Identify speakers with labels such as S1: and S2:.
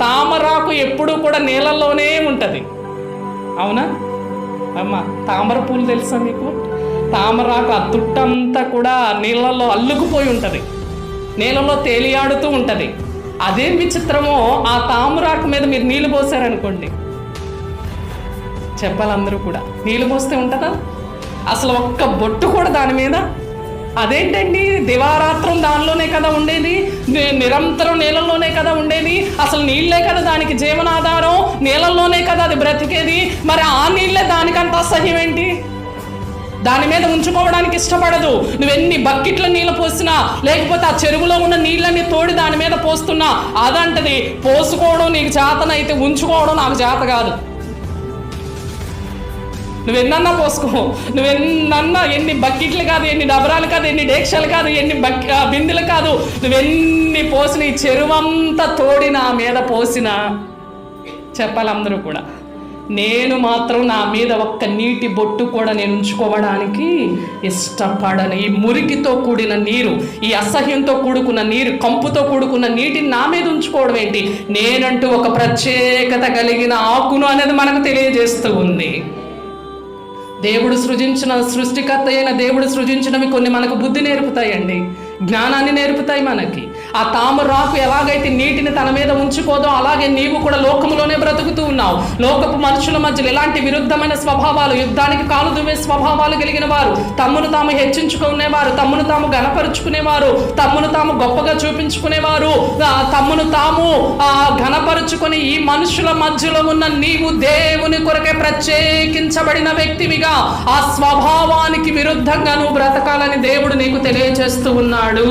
S1: తామరాకు ఎప్పుడూ కూడా నీళ్ళల్లోనే ఉంటుంది. అవునా అమ్మ? తామర పూలు తెలుసా మీకు? తామరాకు ఆ తుట్టంతా కూడా నీళ్ళల్లో అల్లుకుపోయి ఉంటుంది, నీళ్ళలో తేలియాడుతూ ఉంటుంది. అదేం విచిత్రమో, ఆ తామరాకు మీద మీరు నీళ్ళు పోసారనుకోండి, చెప్పాలి అందరూ కూడా, నీళ్ళు పోస్తే ఉంటుందా? అసలు ఒక్క బొట్టు కూడా దాని మీద. అదేంటండి, దివారాత్రం దానిలోనే కదా ఉండేది, నిరంతరం నీళ్ళల్లోనే కదా ఉండేది, అసలు నీళ్ళే కదా దానికి జీవనాధారం, నీళ్ళల్లోనే కదా అది బ్రతికేది. మరి ఆ నీళ్ళే దానికంత అసహ్యం ఏంటి? దాని మీద ఉంచుకోవడానికి ఇష్టపడదు. నువ్వెన్ని బకెట్ల నీళ్ళు పోసినా, లేకపోతే ఆ చెరువులో ఉన్న నీళ్ళని తోడి దాని మీద పోస్తున్నా అదంటది, పోసుకోవడం నీకు చేతనైతే ఉంచుకోవడం నాకు చేత కాదు. నువ్వెన్నన్నా పోసుకో, నువ్వెన్నన్నా, ఎన్ని బకెట్లు కాదు, ఎన్ని డబరాలు కాదు, ఎన్ని డేక్షలు కాదు, ఎన్ని బిందెలు కాదు, నువ్వెన్ని పోసిన ఈ చెరువంతా తోడి నా మీద పోసిన, చెప్పాలి అందరూ కూడా, నేను మాత్రం నా మీద ఒక్క నీటి బొట్టు కూడా నేను ఉంచుకోవడానికి ఇష్టపడను. ఈ మురికితో కూడిన నీరు, ఈ అసహ్యంతో కూడుకున్న నీరు, కంపుతో కూడుకున్న నీటిని నా మీద ఉంచుకోవడం ఏంటి? నేనంటూ ఒక ప్రత్యేకత కలిగిన ఆకును అనేది మనకు తెలియజేస్తూ ఉంది. దేవుడు సృష్టికర్త అయిన దేవుడు సృజించినవి కొన్ని మనకు బుద్ధి నేర్పుతాయండి, జ్ఞానాన్ని నేర్పుతాయి మనకి. ఆ తామరాకు ఎలాగైతే నీటిని తన మీద ఉంచుకోదో, అలాగే నీవు కూడా లోకములోనే బ్రతుకుతూ ఉన్నావు. లోకపు మనుషుల మధ్యలో ఇలాంటి విరుద్ధమైన స్వభావాలు, యుద్ధానికి కాలు దువ్వే స్వభావాలు కలిగిన వారు, తమ్మును తాము హెచ్చించుకునేవారు, తమ్మును తాము గణపరుచుకునేవారు, తమ్మును తాము గొప్పగా చూపించుకునేవారు, తమ్మును తాము ఘనపరుచుకుని ఈ మనుషుల మధ్యలో ఉన్న నీవు దేవుని కొరకే ప్రత్యేకించబడిన వ్యక్తివిగా ఆ స్వభావానికి విరుద్ధంగా నువ్వు బ్రతకాలని దేవుడు నీకు తెలియజేస్తూ ఉన్నాడు.